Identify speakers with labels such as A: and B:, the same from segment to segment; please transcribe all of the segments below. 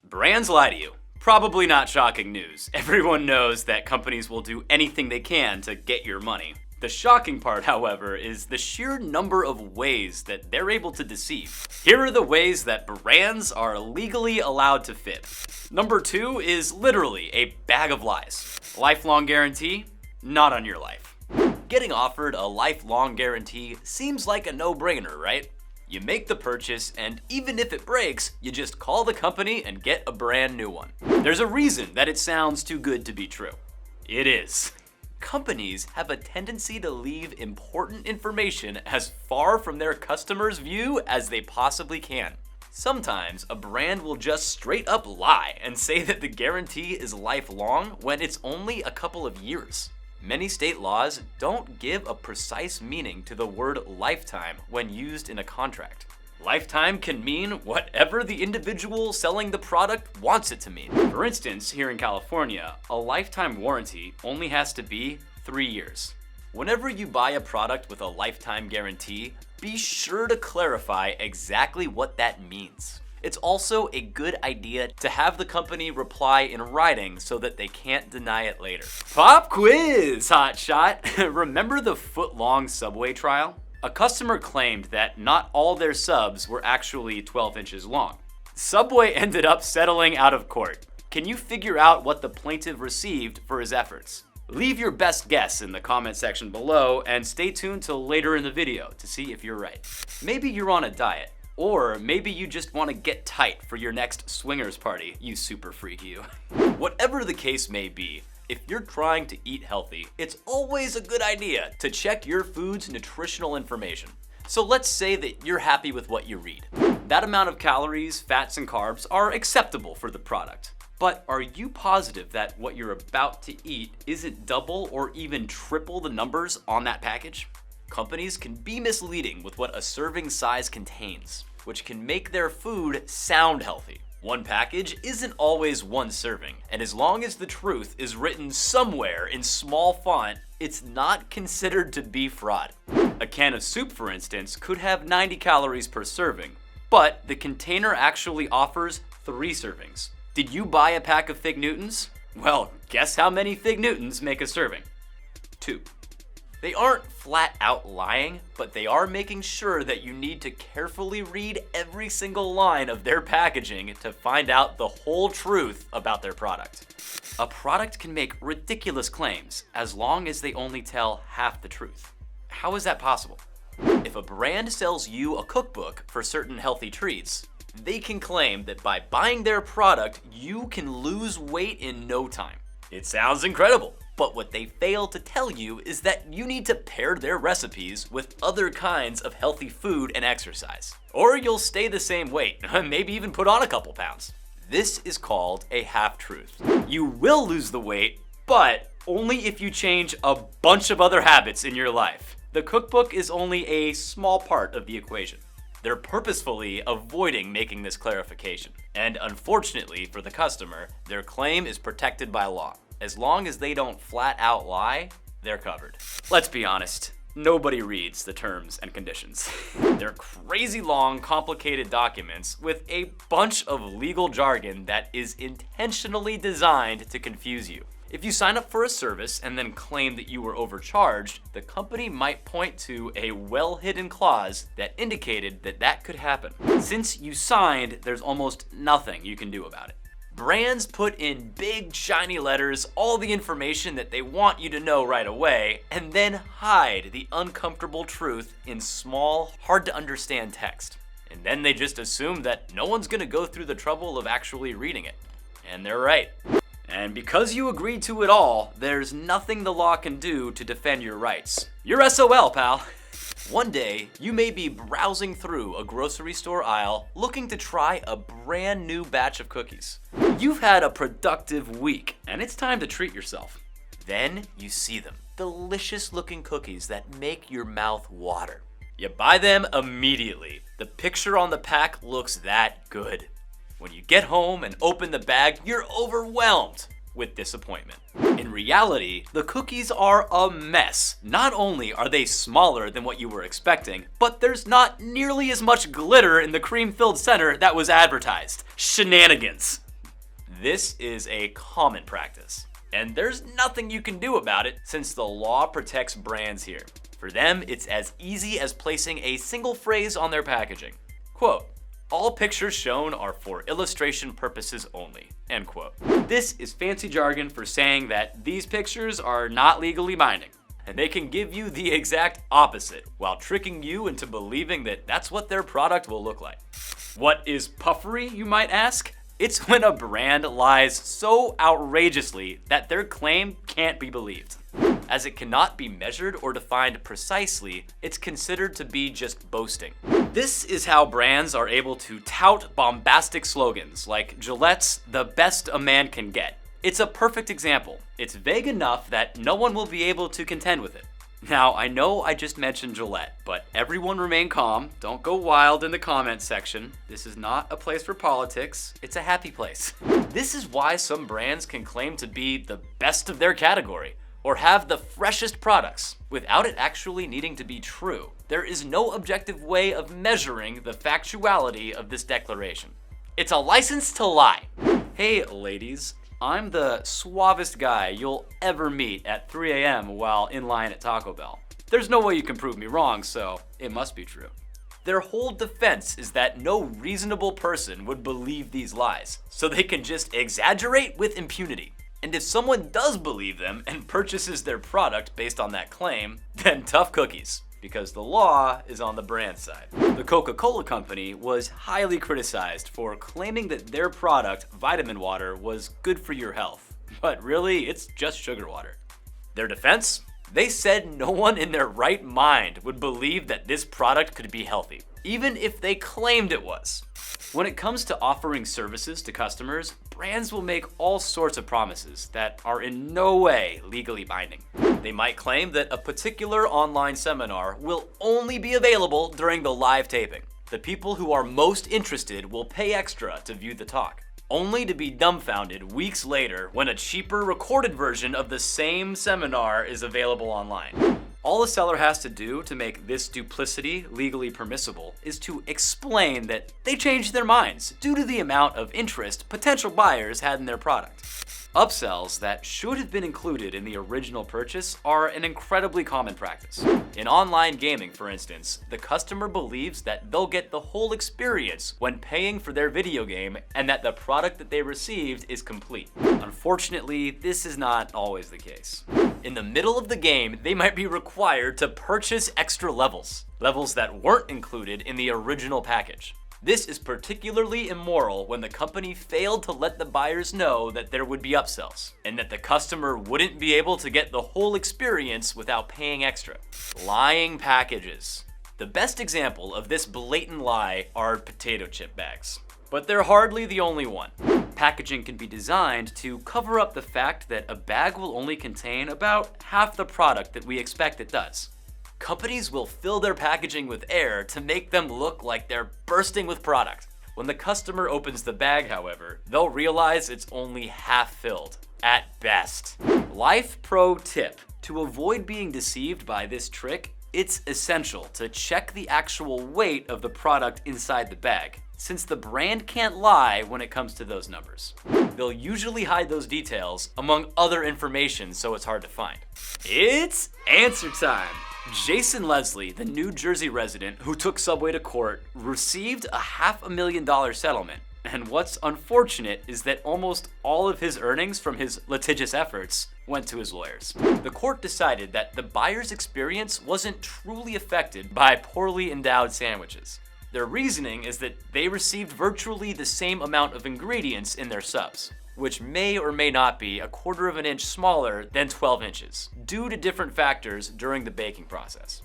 A: Brands lie to you. Probably not shocking news. Everyone knows that companies will do anything they can to get your money. The shocking part, however, is the sheer number of ways that they're able to deceive. Here are the ways that brands are legally allowed to fib. Number 2 is literally a bag of lies. Lifelong guarantee? Not on your life. Getting offered a lifelong guarantee seems like a no-brainer, right? You make the purchase, and even if it breaks, you just call the company and get a brand new one. There's a reason that it sounds too good to be true. It is. Companies have a tendency to leave important information as far from their customers' view as they possibly can. Sometimes a brand will just straight up lie and say that the guarantee is lifelong when it's only a couple of years. Many state laws don't give a precise meaning to the word lifetime when used in a contract. Lifetime can mean whatever the individual selling the product wants it to mean. For instance, here in California, a lifetime warranty only has to be 3 years. Whenever you buy a product with a lifetime guarantee, be sure to clarify exactly what that means. It's also a good idea to have the company reply in writing so that they can't deny it later. Pop quiz, hotshot! Remember the footlong Subway trial? A customer claimed that not all their subs were actually 12 inches long. Subway ended up settling out of court. Can you figure out what the plaintiff received for his efforts? Leave your best guess in the comment section below and stay tuned till later in the video to see if you're right. Maybe you're on a diet. Or maybe you just want to get tight for your next swingers party, you super freak you. Whatever the case may be, if you're trying to eat healthy, it's always a good idea to check your food's nutritional information. So let's say that you're happy with what you read. That amount of calories, fats, and carbs are acceptable for the product. But are you positive that what you're about to eat isn't double or even triple the numbers on that package? Companies can be misleading with what a serving size contains, which can make their food sound healthy. One package isn't always one serving, and as long as the truth is written somewhere in small font, it's not considered to be fraud. A can of soup, for instance, could have 90 calories per serving, but the container actually offers 3 servings. Did you buy a pack of Fig Newtons? Well, guess how many Fig Newtons make a serving? 2. They aren't flat out lying, but they are making sure that you need to carefully read every single line of their packaging to find out the whole truth about their product. A product can make ridiculous claims as long as they only tell half the truth. How is that possible? If a brand sells you a cookbook for certain healthy treats, they can claim that by buying their product, you can lose weight in no time. It sounds incredible. But what they fail to tell you is that you need to pair their recipes with other kinds of healthy food and exercise. Or you'll stay the same weight, maybe even put on a couple pounds. This is called a half-truth. You will lose the weight, but only if you change a bunch of other habits in your life. The cookbook is only a small part of the equation. They're purposefully avoiding making this clarification. And unfortunately for the customer, their claim is protected by law. As long as they don't flat out lie, they're covered. Let's be honest, nobody reads the terms and conditions. They're crazy long, complicated documents with a bunch of legal jargon that is intentionally designed to confuse you. If you sign up for a service and then claim that you were overcharged, the company might point to a well-hidden clause that indicated that that could happen. Since you signed, there's almost nothing you can do about it. Brands put in big shiny letters all the information that they want you to know right away, and then hide the uncomfortable truth in small, hard to understand text. And then they just assume that no one's gonna go through the trouble of actually reading it. And they're right. And because you agreed to it all, there's nothing the law can do to defend your rights. You're SOL, pal. One day, you may be browsing through a grocery store aisle looking to try a brand new batch of cookies. You've had a productive week, and it's time to treat yourself. Then you see them, delicious looking cookies that make your mouth water. You buy them immediately. The picture on the pack looks that good. When you get home and open the bag, you're overwhelmed with disappointment. In reality, the cookies are a mess. Not only are they smaller than what you were expecting, but there's not nearly as much glitter in the cream-filled center that was advertised. Shenanigans. This is a common practice, and there's nothing you can do about it since the law protects brands here. For them, it's as easy as placing a single phrase on their packaging. Quote, "All pictures shown are for illustration purposes only," end quote. This is fancy jargon for saying that these pictures are not legally binding, and they can give you the exact opposite while tricking you into believing that that's what their product will look like. What is puffery, you might ask? It's when a brand lies so outrageously that their claim can't be believed. As it cannot be measured or defined precisely, it's considered to be just boasting. This is how brands are able to tout bombastic slogans like Gillette's "the best a man can get." It's a perfect example. It's vague enough that no one will be able to contend with it. Now, I know I just mentioned Gillette, but everyone remain calm. Don't go wild in the comments section. This is not a place for politics. It's a happy place. This is why some brands can claim to be the best of their category or have the freshest products without it actually needing to be true. There is no objective way of measuring the factuality of this declaration. It's a license to lie. Hey, ladies. I'm the suavest guy you'll ever meet at 3 a.m. while in line at Taco Bell. There's no way you can prove me wrong, so it must be true. Their whole defense is that no reasonable person would believe these lies, so they can just exaggerate with impunity. And if someone does believe them and purchases their product based on that claim, then tough cookies, because the law is on the brand side. The Coca-Cola company was highly criticized for claiming that their product, vitamin water, was good for your health. But really, it's just sugar water. Their defense? They said no one in their right mind would believe that this product could be healthy, even if they claimed it was. When it comes to offering services to customers, brands will make all sorts of promises that are in no way legally binding. They might claim that a particular online seminar will only be available during the live taping. The people who are most interested will pay extra to view the talk, only to be dumbfounded weeks later when a cheaper recorded version of the same seminar is available online. All a seller has to do to make this duplicity legally permissible is to explain that they changed their minds due to the amount of interest potential buyers had in their product. Upsells that should have been included in the original purchase are an incredibly common practice. In online gaming, for instance, the customer believes that they'll get the whole experience when paying for their video game and that the product that they received is complete. Unfortunately, this is not always the case. In the middle of the game, they might be required to purchase extra levels that weren't included in the original package. This is particularly immoral when the company failed to let the buyers know that there would be upsells, and that the customer wouldn't be able to get the whole experience without paying extra. Lying packages. The best example of this blatant lie are potato chip bags. But they're hardly the only one. Packaging can be designed to cover up the fact that a bag will only contain about half the product that we expect it does. Companies will fill their packaging with air to make them look like they're bursting with product. When the customer opens the bag, however, they'll realize it's only half filled, at best. Life pro tip: to avoid being deceived by this trick, it's essential to check the actual weight of the product inside the bag, since the brand can't lie when it comes to those numbers. They'll usually hide those details among other information, so it's hard to find. It's answer time! Jason Leslie, the New Jersey resident who took Subway to court, received a $500,000 settlement. And what's unfortunate is that almost all of his earnings from his litigious efforts went to his lawyers. The court decided that the buyer's experience wasn't truly affected by poorly endowed sandwiches. Their reasoning is that they received virtually the same amount of ingredients in their subs, which may or may not be 1/4 of an inch smaller than 12 inches, due to different factors during the baking process.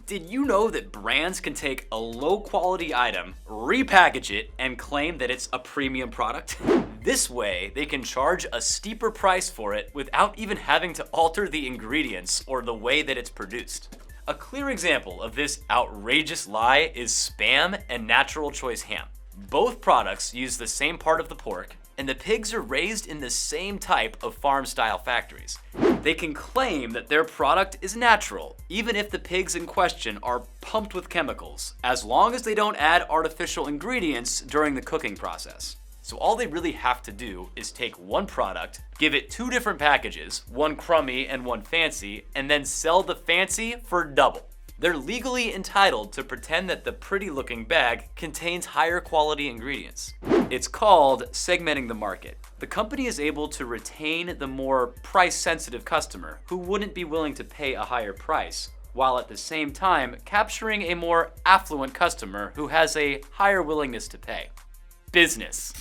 A: Did you know that brands can take a low-quality item, repackage it, and claim that it's a premium product? This way, they can charge a steeper price for it without even having to alter the ingredients or the way that it's produced. A clear example of this outrageous lie is Spam and Natural Choice Ham. Both products use the same part of the pork, and the pigs are raised in the same type of farm-style factories. They can claim that their product is natural, even if the pigs in question are pumped with chemicals, as long as they don't add artificial ingredients during the cooking process. So all they really have to do is take one product, give it two different packages, one crummy and one fancy, and then sell the fancy for double. They're legally entitled to pretend that the pretty looking bag contains higher quality ingredients. It's called segmenting the market. The company is able to retain the more price sensitive customer who wouldn't be willing to pay a higher price, while at the same time capturing a more affluent customer who has a higher willingness to pay. Business.